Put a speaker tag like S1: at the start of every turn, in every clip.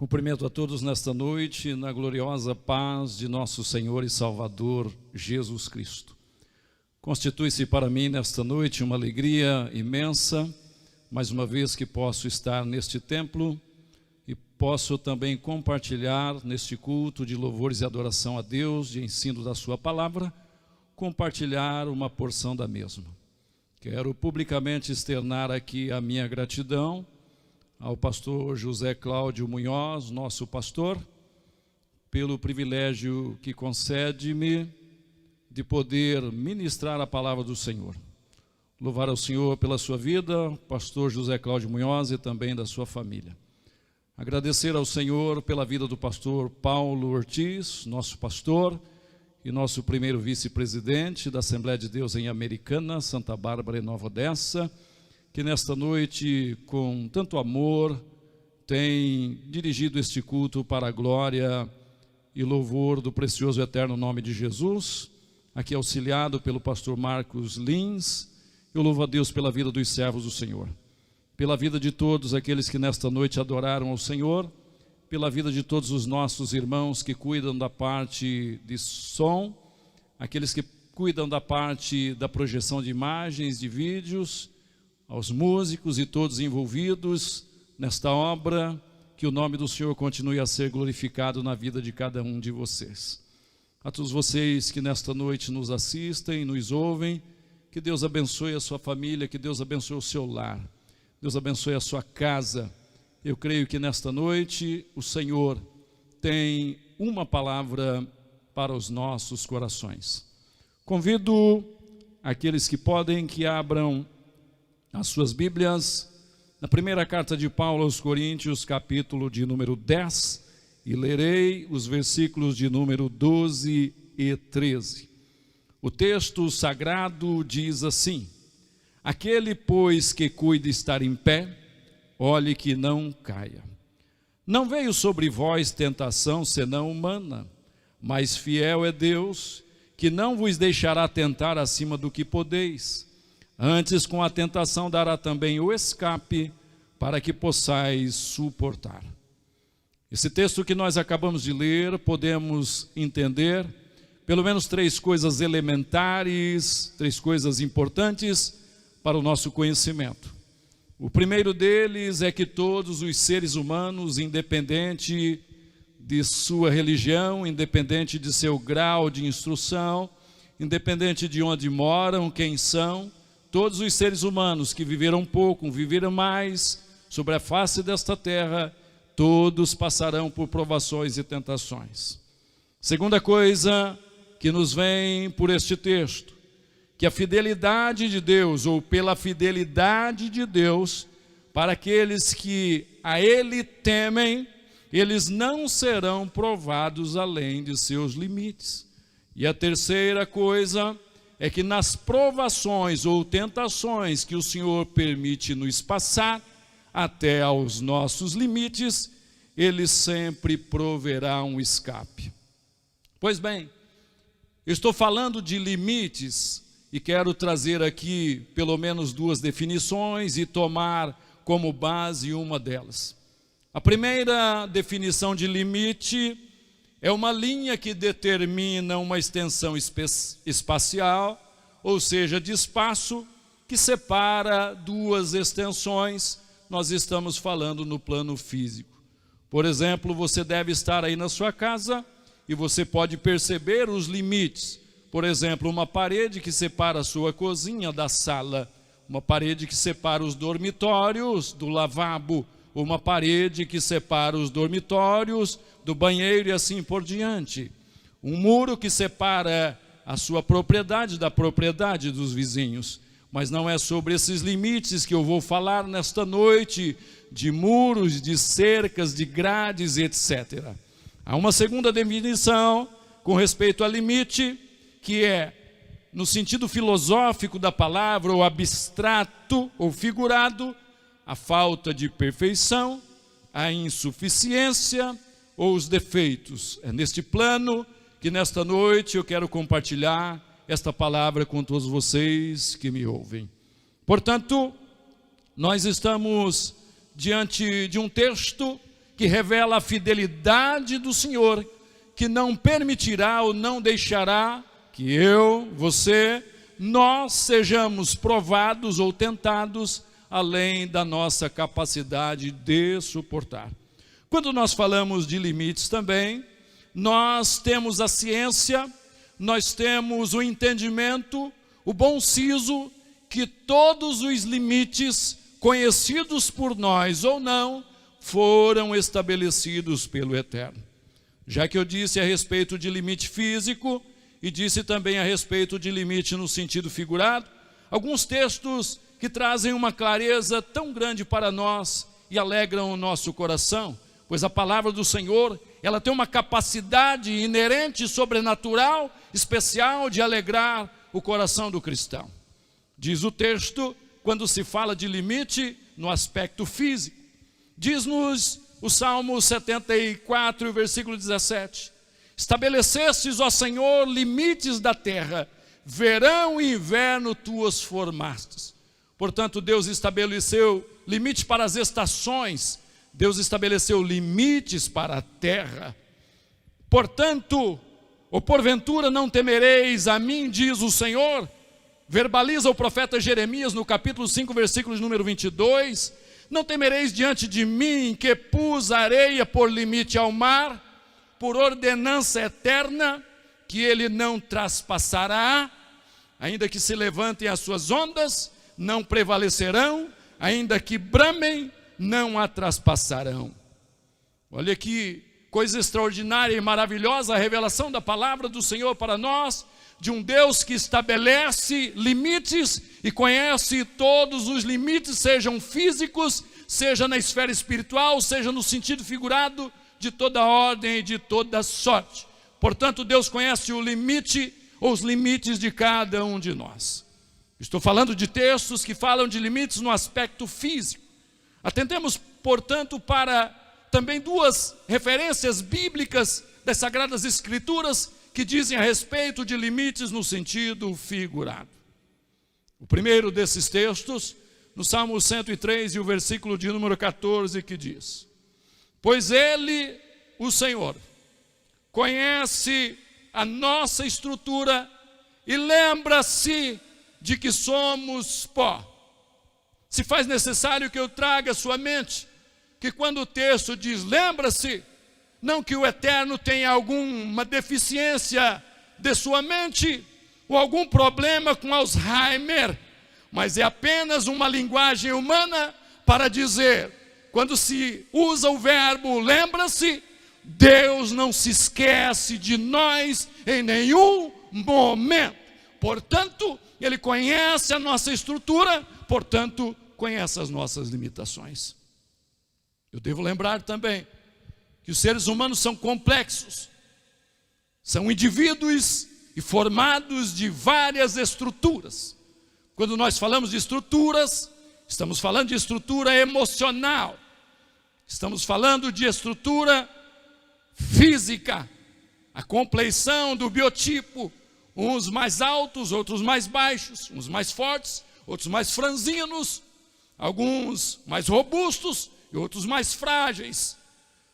S1: Cumprimento a todos nesta noite, na gloriosa paz de nosso Senhor e Salvador, Jesus Cristo. Constitui-se para mim nesta noite uma alegria imensa, mais uma vez que posso estar neste templo e posso também compartilhar neste culto de louvores e adoração a Deus, de ensino da sua palavra, compartilhar uma porção da mesma. Quero publicamente externar aqui a minha gratidão ao pastor José Cláudio Munhoz, nosso pastor, pelo privilégio que concede-me de poder ministrar a palavra do Senhor. Louvar ao Senhor pela sua vida, pastor José Cláudio Munhoz, e também da sua família. Agradecer ao Senhor pela vida do pastor Paulo Ortiz, nosso pastor e nosso primeiro vice-presidente da Assembleia de Deus em Americana, Santa Bárbara e Nova Odessa, que nesta noite, com tanto amor, tem dirigido este culto para a glória e louvor do precioso e eterno nome de Jesus, aqui auxiliado pelo pastor Marcos Lins. Eu louvo a Deus pela vida dos servos do Senhor, pela vida de todos aqueles que nesta noite adoraram ao Senhor, pela vida de todos os nossos irmãos que cuidam da parte de som, aqueles que cuidam da parte da projeção de imagens, de vídeos, aos músicos e todos envolvidos nesta obra, que o nome do Senhor continue a ser glorificado na vida de cada um de vocês. A todos vocês que nesta noite nos assistem, nos ouvem, que Deus abençoe a sua família, que Deus abençoe o seu lar, Deus abençoe a sua casa. Eu creio que nesta noite o Senhor tem uma palavra para os nossos corações. Convido aqueles que podem que abram as suas Bíblias na primeira carta de Paulo aos Coríntios, capítulo de número 10, e lerei os versículos de número 12 e 13. O texto sagrado diz assim: aquele, pois, que cuida estar em pé, olhe que não caia. Não veio sobre vós tentação senão humana, mas fiel é Deus, que não vos deixará tentar acima do que podeis. Antes, com a tentação, dará também o escape, para que possais suportar. Esse texto que nós acabamos de ler, podemos entender pelo menos três coisas elementares, três coisas importantes para o nosso conhecimento. O primeiro deles é que todos os seres humanos, independente de sua religião, independente de seu grau de instrução, independente de onde moram, quem são, todos os seres humanos que viveram pouco, viveram mais sobre a face desta terra, todos passarão por provações e tentações. Segunda coisa que nos vem por este texto, que a fidelidade de Deus, ou pela fidelidade de Deus, para aqueles que a Ele temem, eles não serão provados além de seus limites. E a terceira coisa é que nas provações ou tentações que o Senhor permite nos passar, até aos nossos limites, Ele sempre proverá um escape. Pois bem, eu estou falando de limites e quero trazer aqui pelo menos duas definições e tomar como base uma delas. A primeira definição de limite é uma linha que determina uma extensão espacial, ou seja, de espaço, que separa duas extensões. Nós estamos falando no plano físico. Por exemplo, você deve estar aí na sua casa e você pode perceber os limites. Por exemplo, uma parede que separa a sua cozinha da sala, uma parede que separa os dormitórios do lavabo, uma parede que separa os dormitórios do banheiro e assim por diante. Um muro que separa a sua propriedade da propriedade dos vizinhos. Mas não é sobre esses limites que eu vou falar nesta noite, de muros, de cercas, de grades, etc. Há uma segunda definição com respeito a limite, que é, no sentido filosófico da palavra, ou abstrato ou figurado, a falta de perfeição, a insuficiência ou os defeitos. É neste plano que nesta noite eu quero compartilhar esta palavra com todos vocês que me ouvem. Portanto, nós estamos diante de um texto que revela a fidelidade do Senhor, que não permitirá ou não deixará que eu, você, nós sejamos provados ou tentados além da nossa capacidade de suportar. Quando nós falamos de limites também, nós temos a ciência, nós temos o entendimento, o bom siso, que todos os limites, conhecidos por nós ou não, foram estabelecidos pelo Eterno. Já que eu disse a respeito de limite físico e disse também a respeito de limite no sentido figurado, alguns textos que trazem uma clareza tão grande para nós e alegram o nosso coração, pois a palavra do Senhor, ela tem uma capacidade inerente, sobrenatural, especial de alegrar o coração do cristão. Diz o texto, quando se fala de limite no aspecto físico, diz-nos o Salmo 74, versículo 17: estabelecestes, ó Senhor, limites da terra, verão e inverno tu os formastes. Portanto, Deus estabeleceu limites para as estações, Deus estabeleceu limites para a terra. Portanto, ou porventura não temereis a mim, diz o Senhor, verbaliza o profeta Jeremias no capítulo 5, versículo número 22, não temereis diante de mim, que pus areia por limite ao mar, por ordenança eterna, que ele não traspassará, ainda que se levantem as suas ondas, não prevalecerão, ainda que bramem, não a traspassarão. Olha que coisa extraordinária e maravilhosa a revelação da palavra do Senhor para nós, de um Deus que estabelece limites e conhece todos os limites, sejam físicos, seja na esfera espiritual, seja no sentido figurado, de toda ordem e de toda sorte. Portanto, Deus conhece o limite ou os limites de cada um de nós. Estou falando de textos que falam de limites no aspecto físico. Atentemos, portanto, para também duas referências bíblicas das Sagradas Escrituras que dizem a respeito de limites no sentido figurado. O primeiro desses textos, no Salmo 103 e o versículo de número 14, que diz: pois Ele, o Senhor, conhece a nossa estrutura e lembra-se de que somos pó. Se faz necessário que eu traga à sua mente que quando o texto diz lembra-se, não que o Eterno tenha alguma deficiência de sua mente ou algum problema com Alzheimer, mas é apenas uma linguagem humana para dizer, quando se usa o verbo lembra-se, Deus não se esquece de nós em nenhum momento. Portanto, Ele conhece a nossa estrutura, portanto, conhece as nossas limitações. Eu devo lembrar também que os seres humanos são complexos, são indivíduos e formados de várias estruturas. Quando nós falamos de estruturas, estamos falando de estrutura emocional, estamos falando de estrutura física, a compleição do biotipo, uns mais altos, outros mais baixos, uns mais fortes, outros mais franzinos, alguns mais robustos e outros mais frágeis.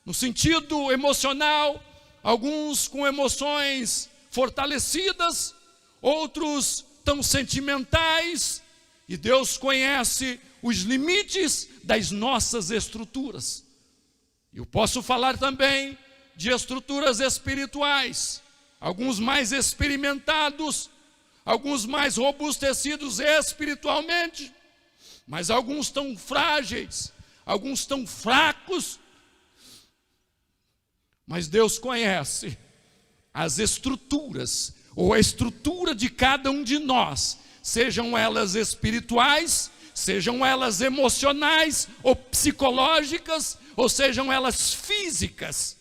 S1: No sentido emocional, alguns com emoções fortalecidas, outros tão sentimentais, e Deus conhece os limites das nossas estruturas. Eu posso falar também de estruturas espirituais, alguns mais experimentados, alguns mais robustecidos espiritualmente, mas alguns tão frágeis, alguns tão fracos. Mas Deus conhece as estruturas, ou a estrutura de cada um de nós, sejam elas espirituais, sejam elas emocionais ou psicológicas, ou sejam elas físicas.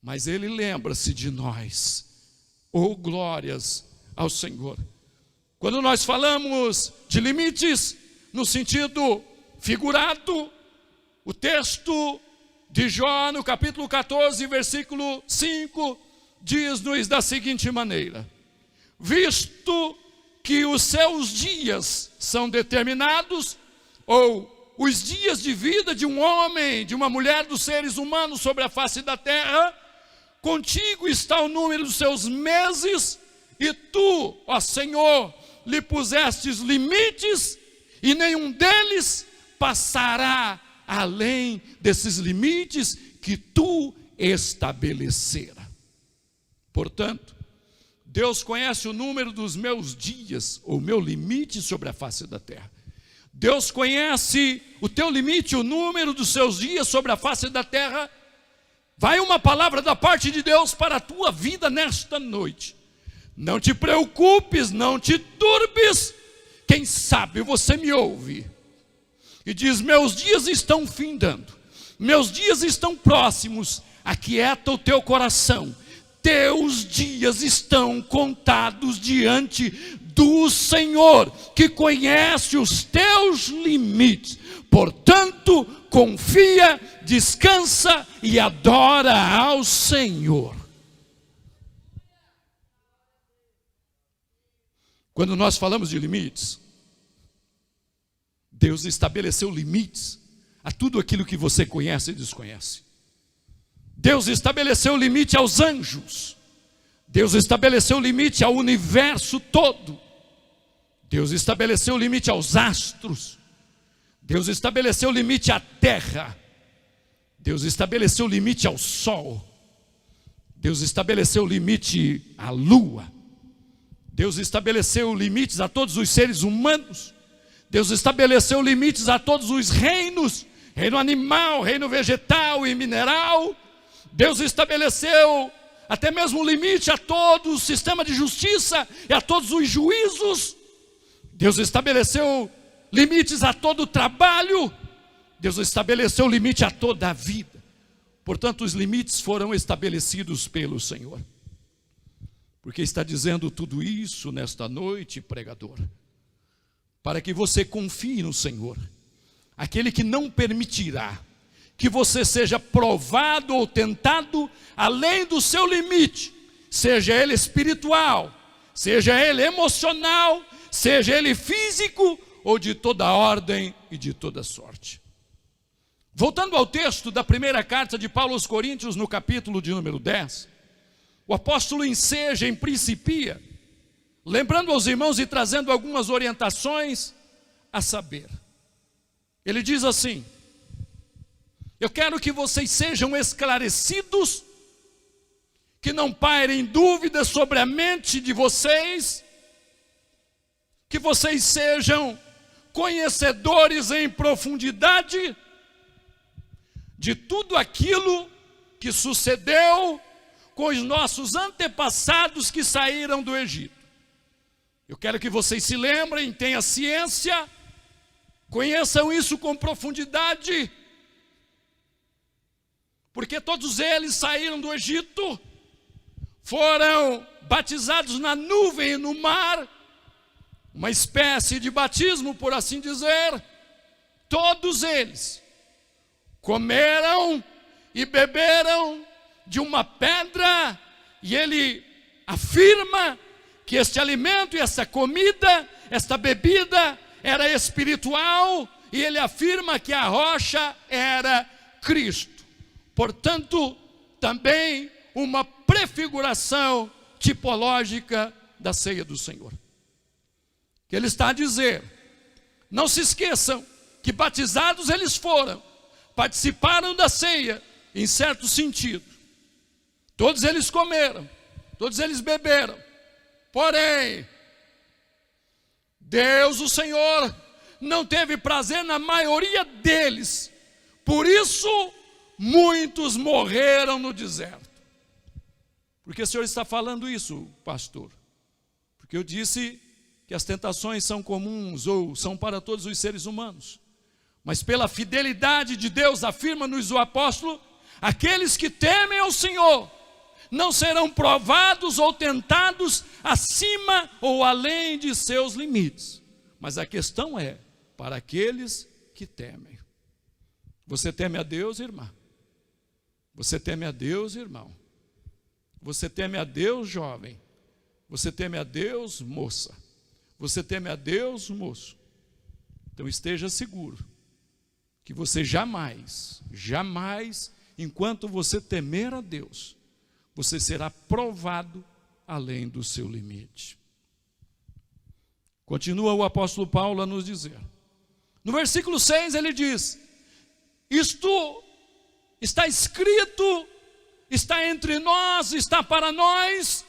S1: Mas Ele lembra-se de nós. Oh, glórias ao Senhor. Quando nós falamos de limites no sentido figurado, o texto de Jó, no capítulo 14, versículo 5, diz-nos da seguinte maneira: visto que os seus dias são determinados, ou os dias de vida de um homem, de uma mulher, dos seres humanos sobre a face da terra, contigo está o número dos seus meses, e tu, ó Senhor, lhe pusestes limites, e nenhum deles passará além desses limites que tu estabelecera. Portanto, Deus conhece o número dos meus dias, ou meu limite sobre a face da terra. Deus conhece o teu limite, o número dos seus dias sobre a face da terra. Vai uma palavra da parte de Deus para a tua vida nesta noite. Não te preocupes, não te turbes. Quem sabe você me ouve e diz: meus dias estão findando, meus dias estão próximos. Aquieta o teu coração. Teus dias estão contados diante do Senhor, que conhece os teus limites. Portanto, confia, descansa e adora ao Senhor. Quando nós falamos de limites, Deus estabeleceu limites a tudo aquilo que você conhece e desconhece. Deus estabeleceu limite aos anjos. Deus estabeleceu limite ao universo todo. Deus estabeleceu limite aos astros. Deus estabeleceu limite à terra. Deus estabeleceu limite ao sol. Deus estabeleceu limite à lua. Deus estabeleceu limites a todos os seres humanos. Deus estabeleceu limites a todos os reinos, reino animal, reino vegetal e mineral. Deus estabeleceu até mesmo limite a todo o sistema de justiça e a todos os juízos. Deus estabeleceu limites a todo o trabalho. Deus estabeleceu limite a toda a vida. Portanto, os limites foram estabelecidos pelo Senhor. Porque está dizendo tudo isso nesta noite, pregador, para que você confie no Senhor, aquele que não permitirá que você seja provado ou tentado além do seu limite, seja ele espiritual, seja ele emocional, seja ele físico ou de toda ordem e de toda sorte. Voltando ao texto da primeira carta de Paulo aos Coríntios, no capítulo de número 10, o apóstolo enseja, em principia, lembrando aos irmãos e trazendo algumas orientações a saber. Ele diz assim: eu quero que vocês sejam esclarecidos, que não pairem dúvidas sobre a mente de vocês, que vocês sejam conhecedores em profundidade de tudo aquilo que sucedeu com os nossos antepassados que saíram do Egito. Eu quero que vocês se lembrem, tenham ciência, conheçam isso com profundidade, porque todos eles saíram do Egito, foram batizados na nuvem e no mar, uma espécie de batismo, por assim dizer. Todos eles comeram e beberam de uma pedra, e ele afirma que este alimento e essa comida, esta bebida era espiritual, e ele afirma que a rocha era Cristo. Portanto, também uma prefiguração tipológica da ceia do Senhor. Que ele está a dizer: não se esqueçam que batizados eles foram, participaram da ceia, em certo sentido. Todos eles comeram, todos eles beberam. Porém, Deus, o Senhor, não teve prazer na maioria deles. Por isso, muitos morreram no deserto. Por que o Senhor está falando isso, pastor? Porque eu disse que as tentações são comuns, ou são para todos os seres humanos. Mas pela fidelidade de Deus, afirma-nos o apóstolo, aqueles que temem ao Senhor não serão provados ou tentados acima ou além de seus limites. Mas a questão é, para aqueles que temem. Você teme a Deus, irmã? Você teme a Deus, irmão? Você teme a Deus, jovem? Você teme a Deus, moça? Você teme a Deus, moço? Então esteja seguro que você jamais, enquanto você temer a Deus, você será provado além do seu limite. Continua o apóstolo Paulo a nos dizer. No versículo 6 ele diz: isto está escrito, está entre nós, está para nós,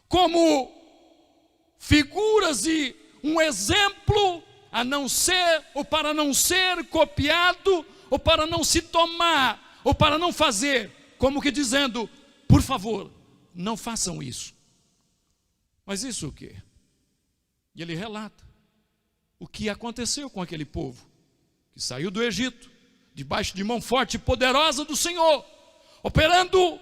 S1: como figuras e um exemplo a não ser, ou para não ser copiado, ou para não se tomar, ou para não fazer, como que dizendo, por favor, não façam isso. Mas isso o quê? E ele relata o que aconteceu com aquele povo que saiu do Egito, debaixo de mão forte e poderosa do Senhor, operando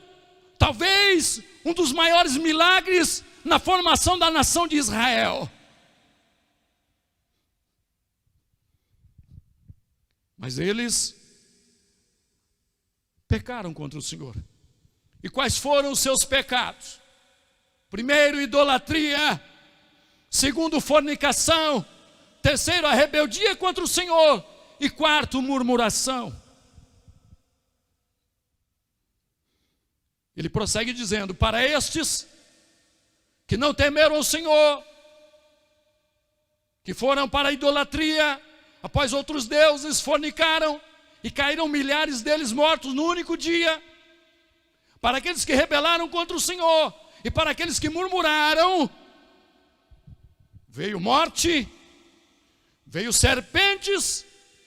S1: talvez um dos maiores milagres na formação da nação de Israel. Mas eles pecaram contra o Senhor. E quais foram os seus pecados? Primeiro, idolatria. Segundo, fornicação. Terceiro, a rebeldia contra o Senhor. E quarto, murmuração. Ele prossegue dizendo: para estes que não temeram o Senhor, que foram para a idolatria, após outros deuses, fornicaram e caíram milhares deles mortos no único dia. Para aqueles que rebelaram contra o Senhor e para aqueles que murmuraram, veio morte, veio serpentes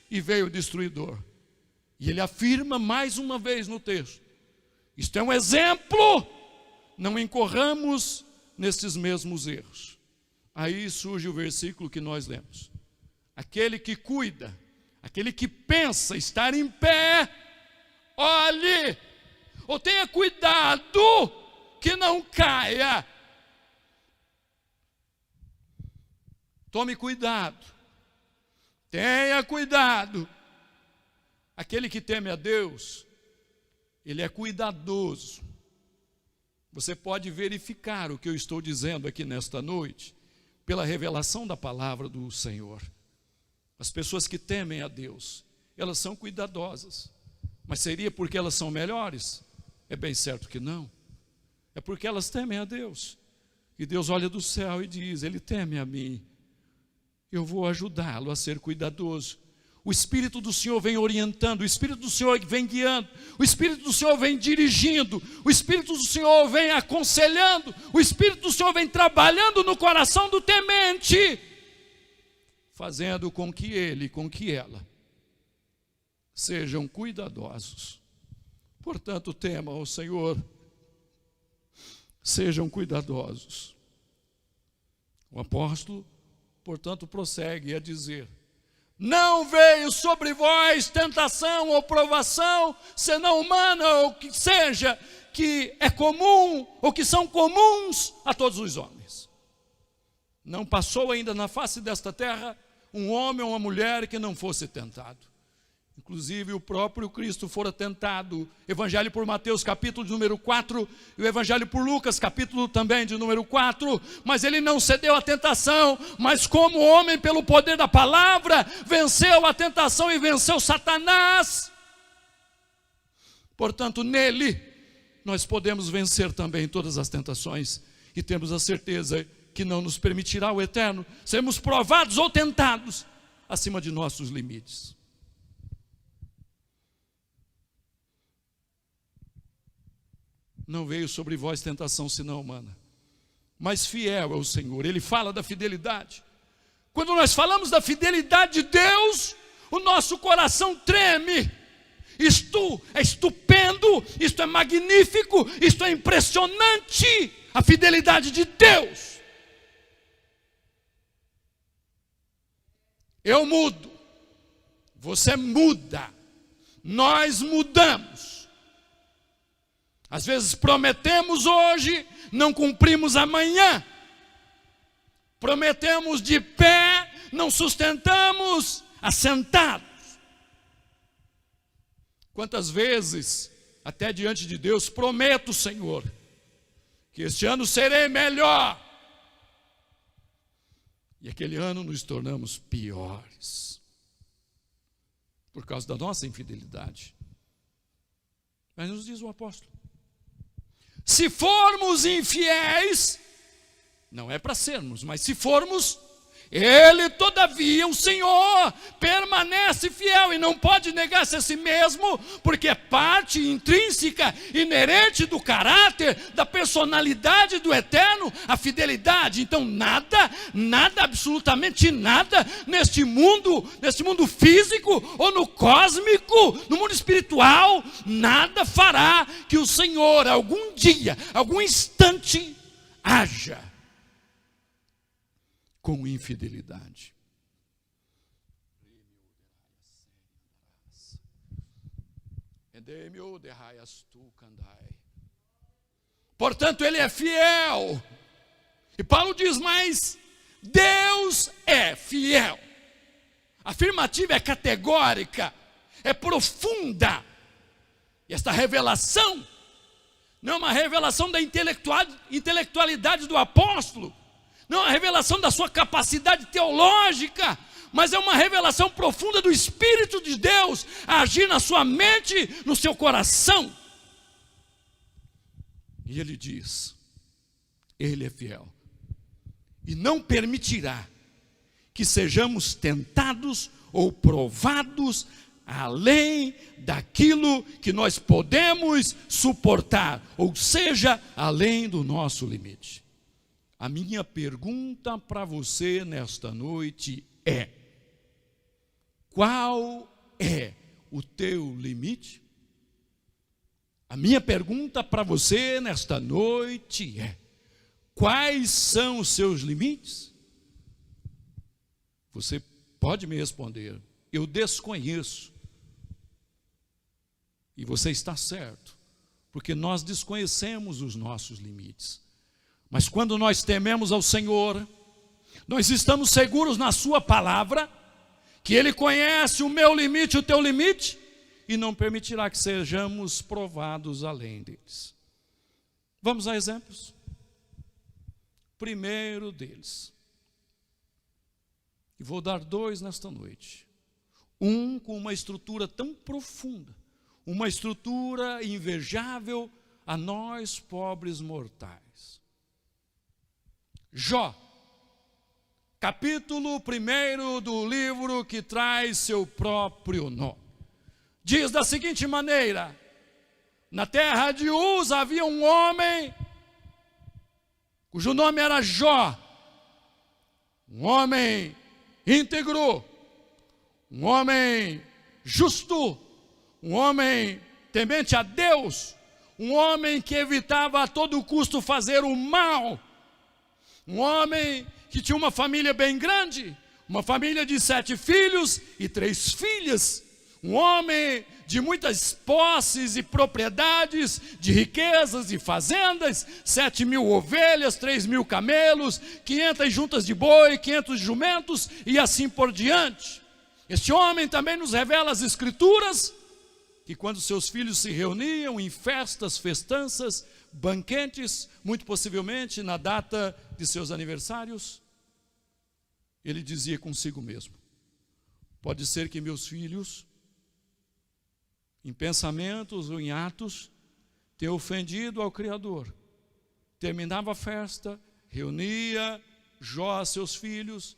S1: e veio o destruidor. E ele afirma mais uma vez no texto: isto é um exemplo, não incorramos nesses mesmos erros. Aí surge o versículo que nós lemos. Aquele que cuida, aquele que pensa estar em pé, olhe, ou tenha cuidado que não caia. Tome cuidado, tenha cuidado. Aquele que teme a Deus, ele é cuidadoso. Você pode verificar o que eu estou dizendo aqui nesta noite, pela revelação da palavra do Senhor. As pessoas que temem a Deus, elas são cuidadosas. Mas seria porque elas são melhores? É bem certo que não. É porque elas temem a Deus. E Deus olha do céu e diz: ele teme a mim, eu vou ajudá-lo a ser cuidadoso. O Espírito do Senhor vem orientando, o Espírito do Senhor vem guiando, o Espírito do Senhor vem dirigindo, o Espírito do Senhor vem aconselhando, o Espírito do Senhor vem trabalhando no coração do temente, fazendo com que ele, com que ela sejam cuidadosos. Portanto, temam ao Senhor, sejam cuidadosos. O apóstolo, portanto, prossegue a dizer: não veio sobre vós tentação ou provação, senão humana, ou que seja, que é comum, ou que são comuns a todos os homens. Não passou ainda na face desta terra um homem ou uma mulher que não fosse tentado. Inclusive o próprio Cristo fora tentado. Evangelho por Mateus, capítulo de número 4, e o Evangelho por Lucas, capítulo também de número 4. Mas ele não cedeu à tentação, mas como homem, pelo poder da palavra, venceu a tentação e venceu Satanás. Portanto, nele nós podemos vencer também todas as tentações, e temos a certeza que não nos permitirá o eterno sermos provados ou tentados acima de nossos limites. Não veio sobre vós tentação senão humana, mas fiel é o Senhor. Ele fala da fidelidade. Quando nós falamos da fidelidade de Deus, o nosso coração treme. Isto é estupendo, isto é magnífico, isto é impressionante, a fidelidade de Deus. Eu mudo, você muda, nós mudamos. Às vezes prometemos hoje, não cumprimos amanhã. Prometemos de pé, não sustentamos assentados. Quantas vezes, até diante de Deus, prometo, Senhor, que este ano serei melhor. E aquele ano nos tornamos piores. por causa da nossa infidelidade. Mas nos diz o apóstolo: se formos infiéis, não é para sermos, mas se formos, Ele, todavia, o Senhor, permanece fiel e não pode negar-se a si mesmo, porque é parte intrínseca, inerente do caráter, da personalidade do Eterno, a fidelidade. Então nada, absolutamente nada, neste mundo físico ou no cósmico, no mundo espiritual, nada fará que o Senhor, algum dia, algum instante, haja com infidelidade. Portanto, Ele é fiel. E Paulo diz: mas Deus é fiel. A afirmativa é categórica, é profunda. E esta revelação não é uma revelação da intelectualidade do apóstolo, não é uma revelação da sua capacidade teológica, mas é uma revelação profunda do Espírito de Deus a agir na sua mente, no seu coração. E ele diz: Ele é fiel e não permitirá que sejamos tentados ou provados além daquilo que nós podemos suportar, ou seja, além do nosso limite. A minha pergunta para você nesta noite é: qual é o teu limite? A minha pergunta para você nesta noite é: quais são os seus limites? Você pode me responder: eu desconheço. E você está certo, porque nós desconhecemos os nossos limites. Mas quando nós tememos ao Senhor, nós estamos seguros na sua palavra, que Ele conhece o meu limite, o teu limite, e não permitirá que sejamos provados além deles. Vamos a exemplos. Primeiro deles, e vou dar dois nesta noite. Um com uma estrutura tão profunda, uma estrutura invejável a nós pobres mortais. Jó, capítulo 1 do livro que traz seu próprio nome, diz da seguinte maneira: na terra de Uz havia um homem cujo nome era Jó, um homem íntegro, um homem justo, um homem temente a Deus, um homem que evitava a todo custo fazer o mal, um homem que tinha uma família bem grande, uma família de 7 filhos e 3 filhas, um homem de muitas posses e propriedades, de riquezas e fazendas, 7.000 ovelhas, 3.000 camelos, 500 juntas de boi, 500 jumentos e assim por diante. Este homem também nos revela as Escrituras, que quando seus filhos se reuniam em festas, festanças, banquetes, muito possivelmente na data de seus aniversários, ele dizia consigo mesmo: pode ser que meus filhos, em pensamentos ou em atos, tenham ofendido ao Criador. Terminava a festa, reunia Jó a seus filhos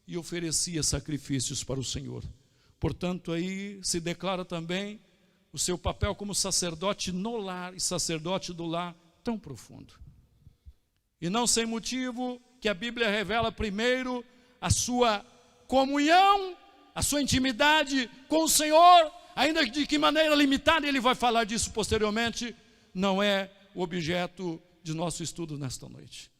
S1: e oferecia sacrifícios para o Senhor. Portanto, aí se declara também o seu papel como sacerdote no lar e sacerdote do lar tão profundo. E não sem motivo que a Bíblia revela primeiro a sua comunhão, a sua intimidade com o Senhor, ainda de que maneira limitada, ele vai falar disso posteriormente, não é o objeto de nosso estudo nesta noite.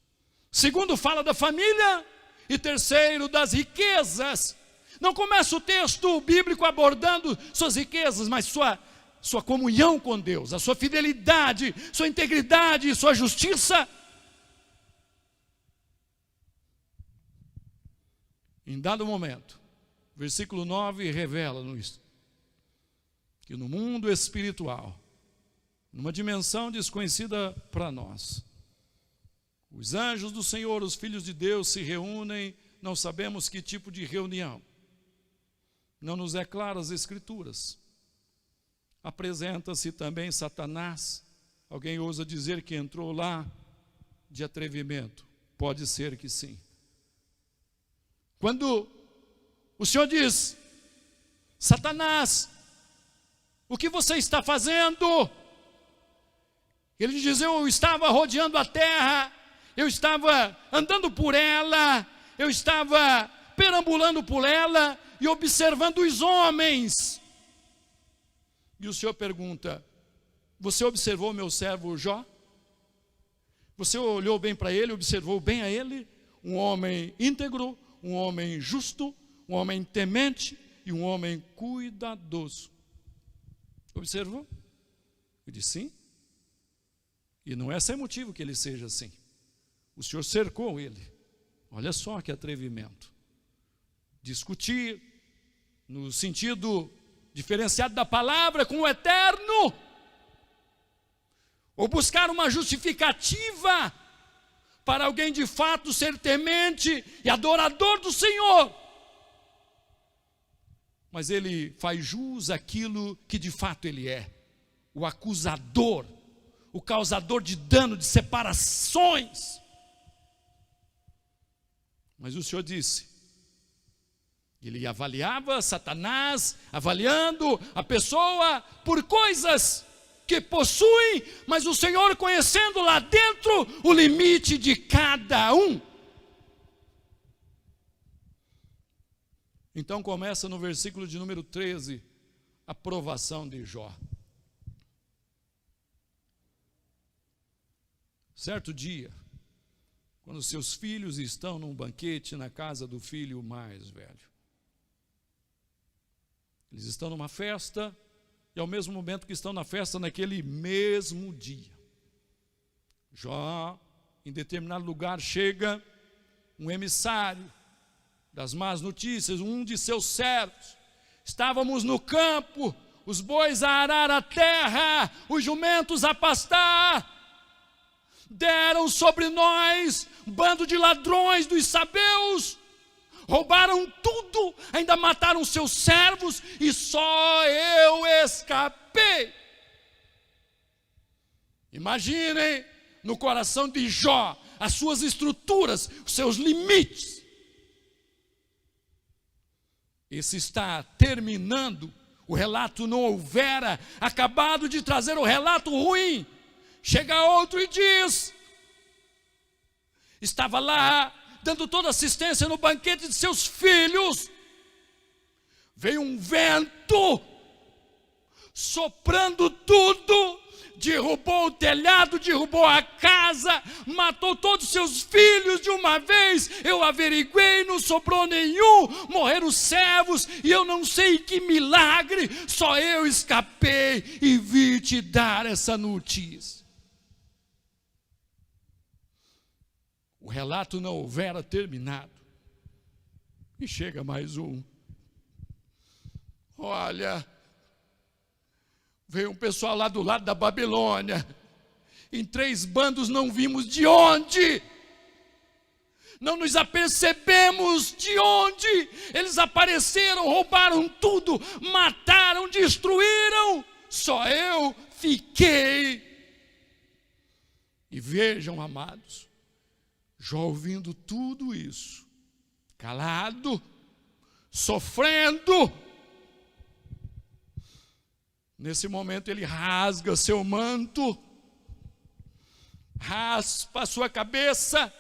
S1: Segundo, fala da família, e terceiro, das riquezas. Não começa o texto bíblico abordando suas riquezas, mas sua comunhão com Deus, a sua fidelidade, sua integridade, sua justiça. Em dado momento, versículo 9 revela-nos que no mundo espiritual, numa dimensão desconhecida para nós, os anjos do Senhor, os filhos de Deus se reúnem, não sabemos que tipo de reunião, não nos é claro as Escrituras. Apresenta-se também Satanás. Alguém ousa dizer que entrou lá de atrevimento? Pode ser que sim. Quando o Senhor diz: Satanás, o que você está fazendo? Ele diz: eu estava rodeando a terra, eu estava andando por ela, eu estava perambulando por ela e observando os homens. E o Senhor pergunta: você observou meu servo Jó? Você olhou bem para ele, observou bem a ele? Um homem íntegro, um homem justo, um homem temente e um homem cuidadoso. Observou? Eu disse sim. E não é sem motivo que ele seja assim. O Senhor cercou ele. Olha só que atrevimento. Discutir no sentido diferenciado da palavra com o eterno, ou buscar uma justificativa para alguém de fato ser temente e adorador do Senhor. Mas ele faz jus àquilo que de fato ele é: o acusador, o causador de dano, de separações. Mas o Senhor disse, ele avaliava Satanás, avaliando a pessoa por coisas que possuem, mas o Senhor conhecendo lá dentro o limite de cada um. Então começa no versículo de número 13, a provação de Jó. Certo dia, quando seus filhos estão num banquete na casa do filho mais velho, eles estão numa festa, e ao mesmo momento que estão na festa, naquele mesmo dia, Jó, em determinado lugar, chega um emissário das más notícias, um de seus servos. Estávamos no campo, os bois a arar a terra, os jumentos a pastar. Deram sobre nós um bando de ladrões dos sabeus, roubaram tudo, ainda mataram seus servos, e só eu escapei. Imaginem no coração de Jó as suas estruturas, os seus limites. Esse está terminando, o relato não houvera acabado de trazer o relato ruim. Chega outro e diz: estava lá dando toda assistência no banquete de seus filhos, veio um vento, soprando tudo, derrubou o telhado, derrubou a casa, matou todos os seus filhos de uma vez. Eu averiguei, não sobrou nenhum, morreram os servos, e eu não sei que milagre, só eu escapei e vim te dar essa notícia. O relato não houvera terminado, e chega mais um. Olha, veio um pessoal lá do lado da Babilônia, em 3 bandos, não vimos de onde, não nos apercebemos de onde, eles apareceram, roubaram tudo, mataram, destruíram, só eu fiquei. E vejam, amados, Jó ouvindo tudo isso, calado, sofrendo. Nesse momento ele rasga seu manto, raspa a sua cabeça.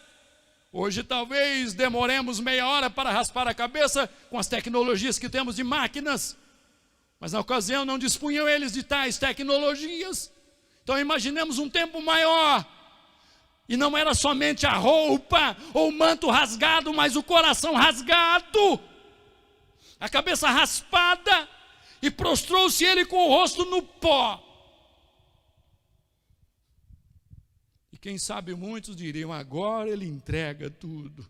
S1: Hoje talvez demoremos meia hora para raspar a cabeça com as tecnologias que temos de máquinas, mas na ocasião não dispunham eles de tais tecnologias. Então imaginemos um tempo maior. E não era somente a roupa ou o manto rasgado, mas o coração rasgado, a cabeça raspada, e prostrou-se ele com o rosto no pó. E quem sabe muitos diriam: agora ele entrega tudo.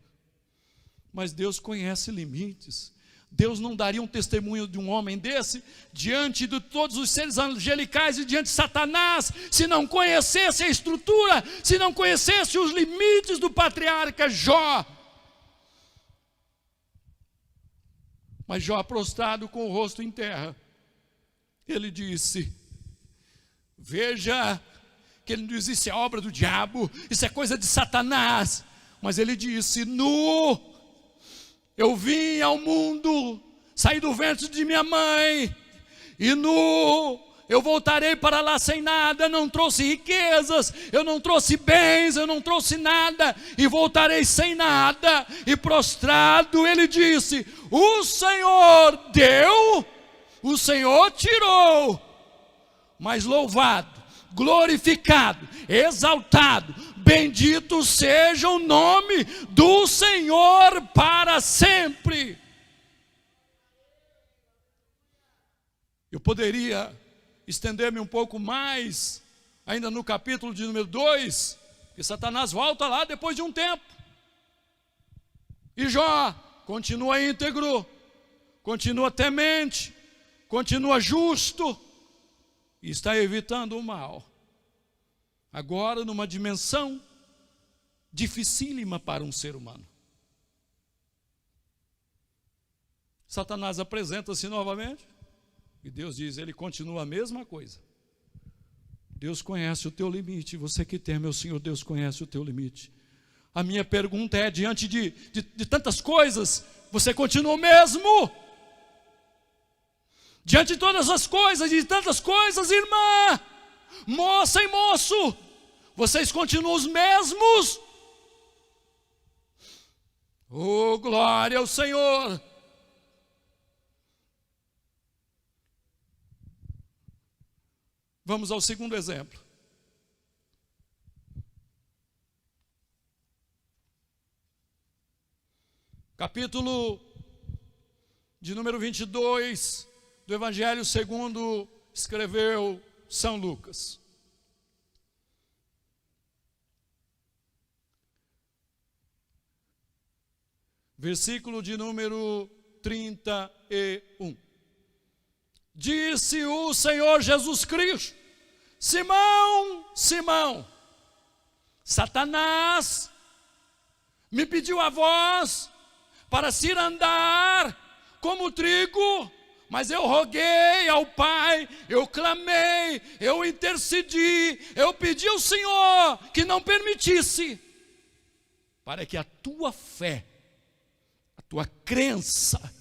S1: Mas Deus conhece limites. Deus não daria um testemunho de um homem desse diante de todos os seres angelicais e diante de Satanás, se não conhecesse a estrutura, se não conhecesse os limites do patriarca Jó. Mas Jó, prostrado com o rosto em terra, ele disse: veja que ele não diz isso é obra do diabo, isso é coisa de Satanás. Mas ele disse: nu, eu vim ao mundo, saí do ventre de minha mãe, e nu eu voltarei para lá sem nada. Eu não trouxe riquezas, eu não trouxe bens, eu não trouxe nada, e voltarei sem nada. E prostrado ele disse: o Senhor deu, o Senhor tirou, mas louvado, glorificado, exaltado, bendito seja o nome do Senhor para sempre. Eu poderia estender-me um pouco mais, ainda no capítulo de número 2, que Satanás volta lá depois de um tempo. E Jó continua íntegro, continua temente, continua justo, e está evitando o mal. Agora numa dimensão dificílima para um ser humano. Satanás apresenta-se novamente, e Deus diz, ele continua a mesma coisa. Deus conhece o teu limite, você que teme ao Senhor, Deus conhece o teu limite. A minha pergunta é, diante de tantas coisas, você continua o mesmo? Diante de todas as coisas, de tantas coisas, irmã, moça e moço, vocês continuam os mesmos? Oh, glória ao Senhor! Vamos ao segundo exemplo. Capítulo de número 22 do Evangelho segundo escreveu São Lucas. Versículo de número 31. Disse o Senhor Jesus Cristo: Simão, Simão, Satanás me pediu a voz para se andar como trigo, mas eu roguei ao Pai, eu clamei, eu intercedi, eu pedi ao Senhor que não permitisse, para que a tua fé, a tua crença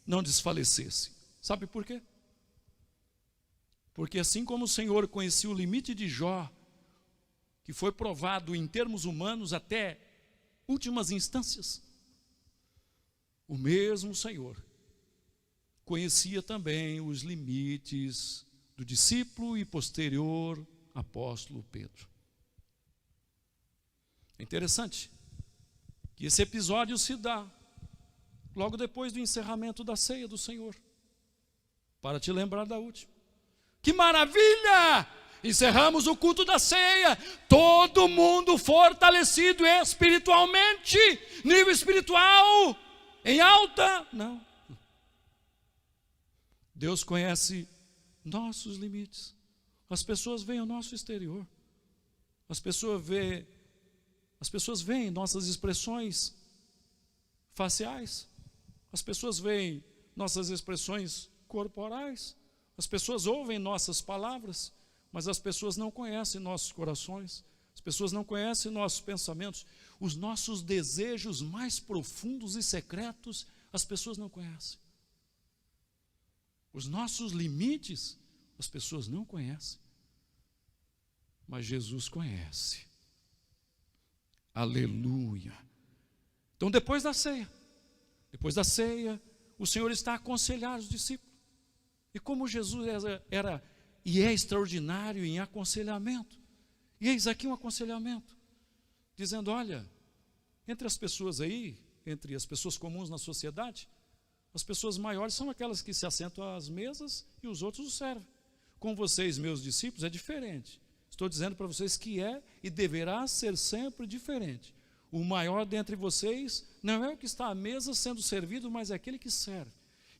S1: não desfalecesse. Sabe por quê? Porque assim como o Senhor conhecia o limite de Jó, que foi provado em termos humanos até últimas instâncias, o mesmo Senhor conhecia também os limites do discípulo e posterior apóstolo Pedro. É interessante que esse episódio se dá logo depois do encerramento da ceia do Senhor, para te lembrar da última. Que maravilha! Encerramos o culto da ceia, todo mundo fortalecido espiritualmente, nível espiritual em alta. Não. Deus conhece nossos limites. As pessoas veem o nosso exterior. As pessoas veem nossas expressões faciais. As pessoas veem nossas expressões corporais. As pessoas ouvem nossas palavras, mas as pessoas não conhecem nossos corações. As pessoas não conhecem nossos pensamentos. Os nossos desejos mais profundos e secretos, as pessoas não conhecem. Os nossos limites, as pessoas não conhecem. Mas Jesus conhece. Aleluia. Então depois da ceia, o Senhor está a aconselhar os discípulos. E como Jesus era e é extraordinário em aconselhamento. E eis aqui um aconselhamento, dizendo, olha, entre as pessoas aí, entre as pessoas comuns na sociedade, as pessoas maiores são aquelas que se assentam às mesas e os outros os servem. Com vocês, meus discípulos, é diferente. Estou dizendo para vocês que é e deverá ser sempre diferente. O maior dentre vocês não é o que está à mesa sendo servido, mas é aquele que serve.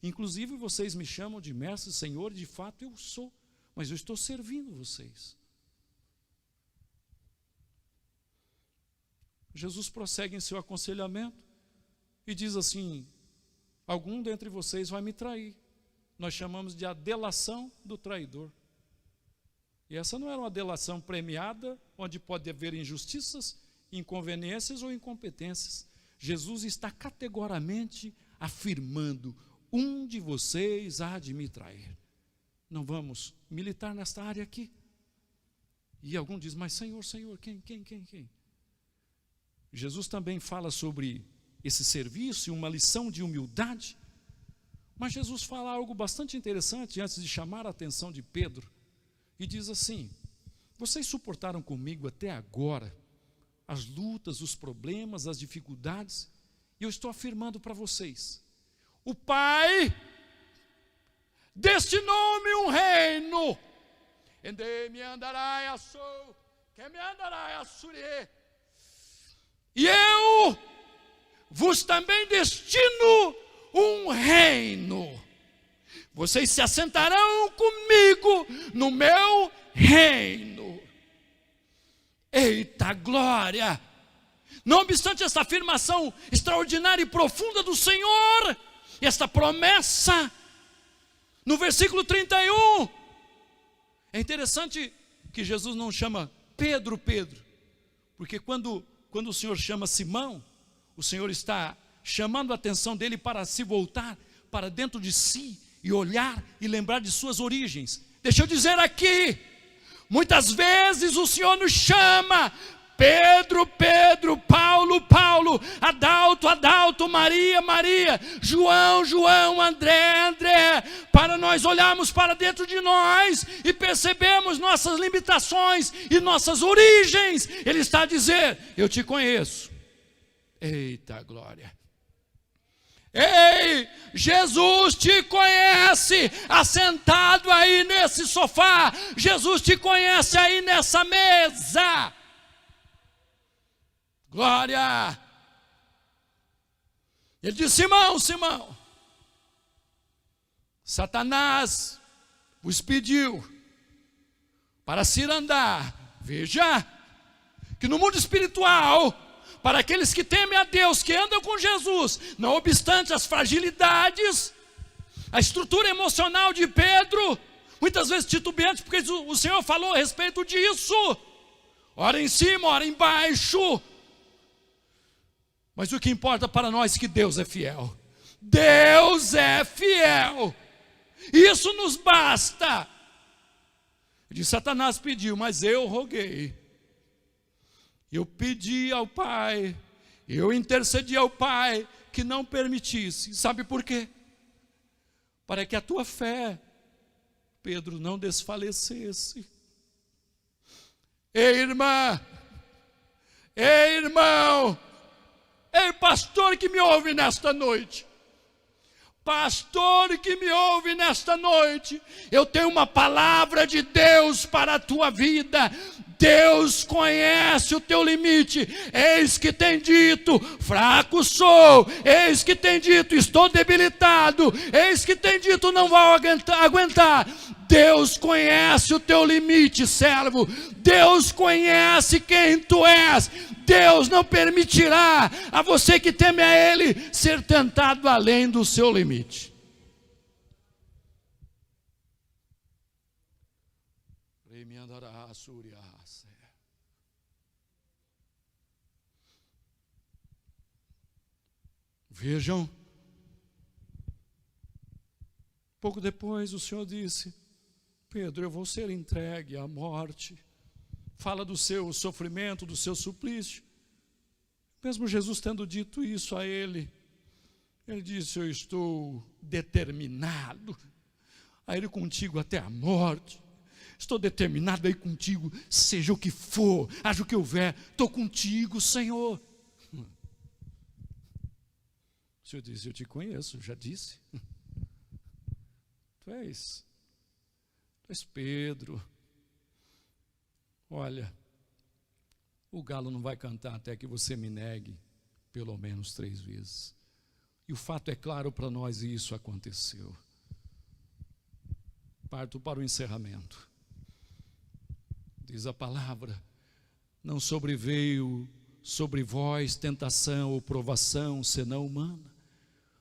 S1: Inclusive vocês me chamam de mestre, Senhor, e de fato eu sou, mas eu estou servindo vocês. Jesus prossegue em seu aconselhamento e diz assim, algum dentre vocês vai me trair. Nós chamamos de a delação do traidor. E essa não era uma delação premiada, onde pode haver injustiças, inconveniências ou incompetências. Jesus está categoricamente afirmando: um de vocês há de me trair. Não vamos militar nesta área aqui. E algum diz: mas Senhor, quem? Jesus também fala sobre esse serviço e uma lição de humildade. Mas Jesus fala algo bastante interessante antes de chamar a atenção de Pedro. E diz assim: vocês suportaram comigo até agora as lutas, os problemas, as dificuldades, e eu estou afirmando para vocês: o Pai destinou-me um reino, e eu vos também destino um reino. Vocês se assentarão comigo no meu reino. Eita glória! Não obstante essa afirmação extraordinária e profunda do Senhor, esta promessa, no versículo 31, é interessante que Jesus não chama Pedro, porque quando o Senhor chama Simão, o Senhor está chamando a atenção dele para se voltar para dentro de si e olhar e lembrar de suas origens. Deixa eu dizer aqui, muitas vezes o Senhor nos chama Pedro, Paulo, Adalto, Maria, João, André, para nós olharmos para dentro de nós e percebermos nossas limitações e nossas origens. Ele está a dizer: eu te conheço. Eita glória! Ei, Jesus te conhece assentado aí nesse sofá. Jesus te conhece aí nessa mesa. Glória! Ele disse: Simão, Satanás vos pediu para se andar. Veja que no mundo espiritual, para aqueles que temem a Deus, que andam com Jesus, não obstante as fragilidades, a estrutura emocional de Pedro, muitas vezes titubeante, porque o Senhor falou a respeito disso, ora em cima, ora embaixo. Mas o que importa para nós é que Deus é fiel. Deus é fiel. Isso nos basta. De Satanás pediu, mas eu roguei. Eu pedi ao Pai, eu intercedi ao Pai que não permitisse. Sabe por quê? Para que a tua fé, Pedro, não desfalecesse. Ei, irmã, ei, irmão, ei, pastor que me ouve nesta noite. Pastor que me ouve nesta noite, eu tenho uma palavra de Deus para a tua vida. Deus conhece o teu limite. Eis que tem dito, fraco sou. Eis que tem dito, estou debilitado. Eis que tem dito, não vou aguentar. Deus conhece o teu limite, servo. Deus conhece quem tu és. Deus não permitirá a você que teme a Ele ser tentado além do seu limite. Vejam, pouco depois o Senhor disse: Pedro, eu vou ser entregue à morte. Fala do seu sofrimento, do seu suplício. Mesmo Jesus tendo dito isso a ele, ele disse: eu estou determinado a ir contigo até a morte. Estou determinado a ir contigo, seja o que for, haja o que houver, estou contigo, Senhor. O Senhor disse: eu te conheço, já disse. Tu és Pedro. Olha, o galo não vai cantar até que você me negue pelo menos 3 vezes. E o fato é claro para nós, e isso aconteceu. Parto para o encerramento. Diz a palavra: não sobreveio sobre vós tentação ou provação senão humana,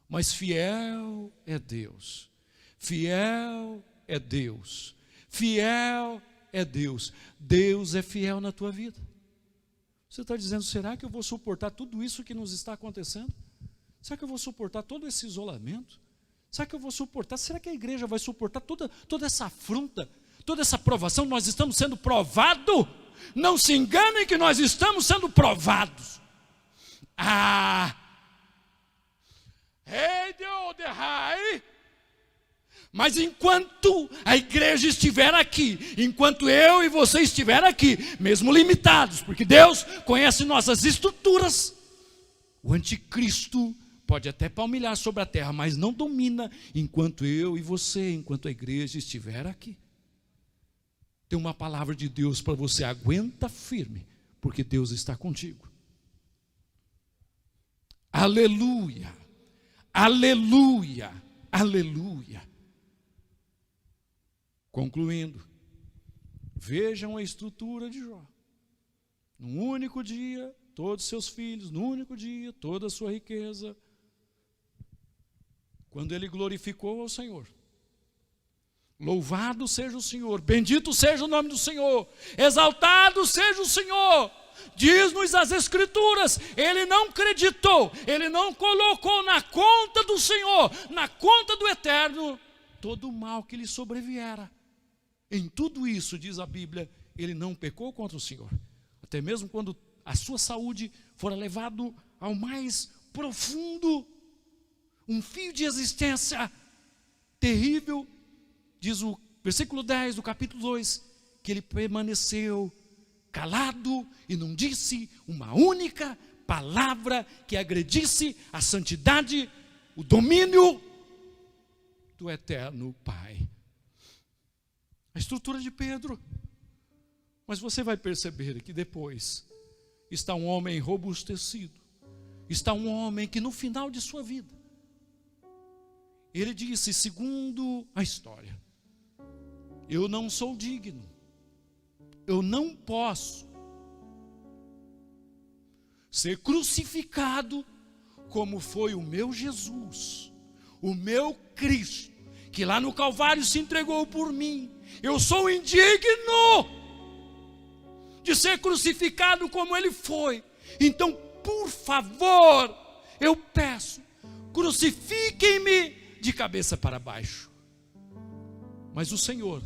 S1: Mas fiel é Deus, fiel é Deus, fiel é Deus. Deus é fiel na tua vida. Você está dizendo, será que eu vou suportar tudo isso que nos está acontecendo? Será que eu vou suportar todo esse isolamento? Será que eu vou suportar? Será que a igreja vai suportar toda essa afronta, toda essa provação? Nós estamos sendo provados. Não se enganem que nós estamos sendo provados. Mas enquanto a igreja estiver aqui, enquanto eu e você estiver aqui, mesmo limitados, porque Deus conhece nossas estruturas, o anticristo pode até palmilhar sobre a terra, mas não domina enquanto eu e você, enquanto a igreja estiver aqui. Tem uma palavra de Deus para você, aguenta firme, porque Deus está contigo. Aleluia, aleluia, aleluia. Concluindo, vejam a estrutura de Jó. Num único dia, todos seus filhos, num único dia, toda a sua riqueza. Quando ele glorificou ao Senhor. Louvado seja o Senhor, bendito seja o nome do Senhor, exaltado seja o Senhor. Diz-nos as Escrituras, ele não acreditou, ele não colocou na conta do Senhor, na conta do Eterno, todo o mal que lhe sobreviera. Em tudo isso, diz a Bíblia, ele não pecou contra o Senhor. Até mesmo quando a sua saúde fora levado ao mais profundo, um fio de existência terrível, diz o versículo 10 do capítulo 2, que ele permaneceu calado e não disse uma única palavra que agredisse a santidade, o domínio do eterno Pai. A estrutura de Pedro. Mas você vai perceber que depois está um homem robustecido, está um homem que no final de sua vida, ele disse, segundo a história, eu não sou digno, eu não posso ser crucificado como foi o meu Jesus, o meu Cristo, que lá no Calvário se entregou por mim. Eu sou indigno de ser crucificado como ele foi. Então, por favor, eu peço, crucifiquem-me de cabeça para baixo. Mas o Senhor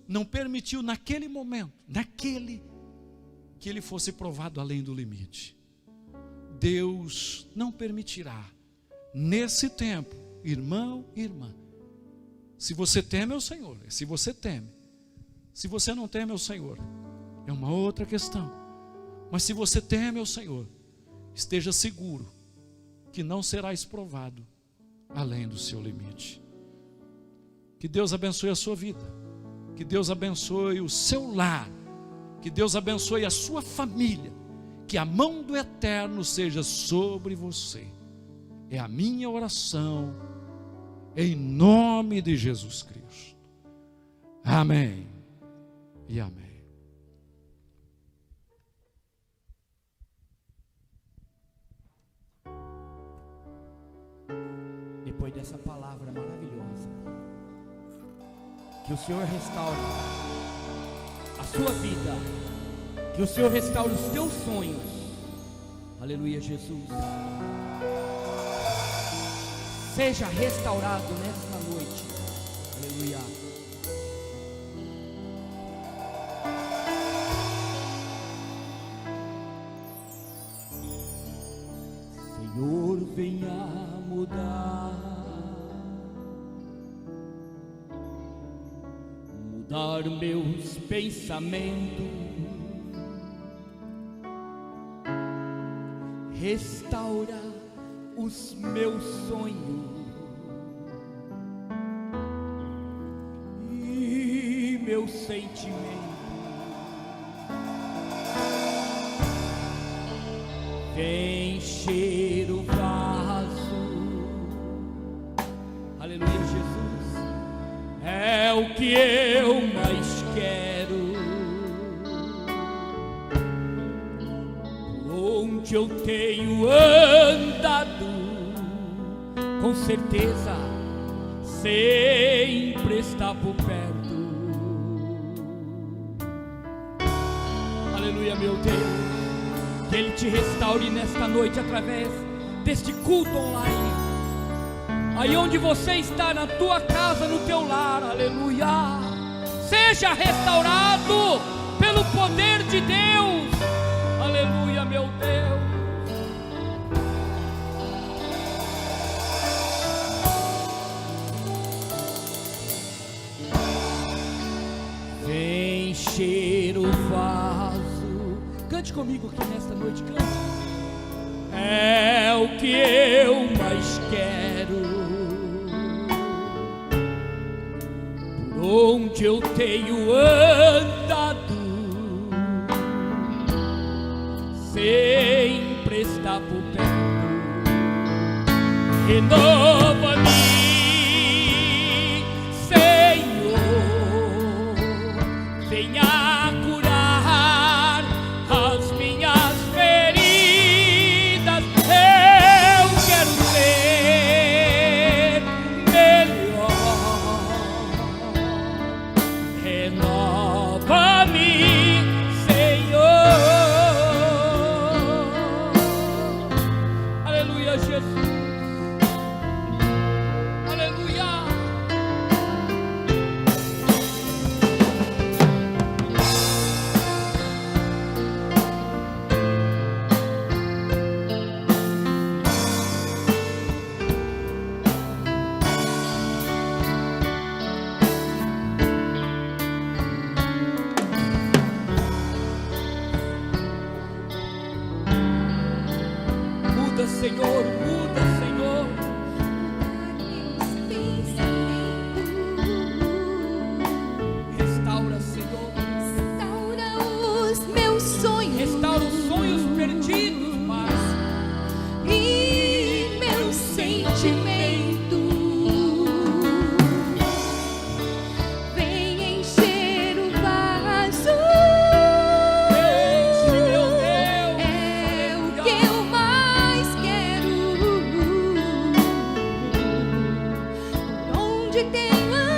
S1: não permitiu naquele momento, que ele fosse provado além do limite. Deus não permitirá nesse tempo, irmão e irmã. Se você teme ao Senhor, se você teme. Se você não teme ao Senhor, é uma outra questão. Mas se você teme ao Senhor, esteja seguro que não serás provado além do seu limite. Que Deus abençoe a sua vida, que Deus abençoe o seu lar, que Deus abençoe a sua família, que a mão do Eterno seja sobre você. É a minha oração, em nome de Jesus Cristo. Amém e amém.
S2: Depois dessa palavra maravilhosa, que o Senhor restaure a sua vida, que o Senhor restaure os teus sonhos. Aleluia, Jesus. Seja restaurado nesta noite. Aleluia. Senhor, venha mudar meus pensamentos, restaura os meus sonhos e meus sentimentos. Encher o vaso, aleluia, Jesus, é o que eu mais quero. Por onde eu tenho andado, com com certeza sempre está por perto. Aleluia, meu Deus, que Ele te restaure nesta noite através deste culto online. Aí onde você está, na tua casa, no teu lar, aleluia, seja restaurado pelo poder de Deus, aleluia, meu Deus. Vem encher o vaso, cante comigo aqui nesta noite, cante. É o que eu mais quero, por onde eu tenho andado, sempre está por perto. Renova-me, Senhor, venha curar as minhas feridas. Eu quero ser melhor. Renova-me, Senhor. Aleluia, Jesus. Aleluia. Muda, Senhor, muda, Senhor. Restaura, Senhor.
S3: Restaura os meus sonhos.
S2: Restaura os sonhos perdidos, Pai.
S3: E meu sentimento. Vem encher o vaso.
S2: Enche, meu Deus.
S3: É o que eu mais quero. Por onde tenho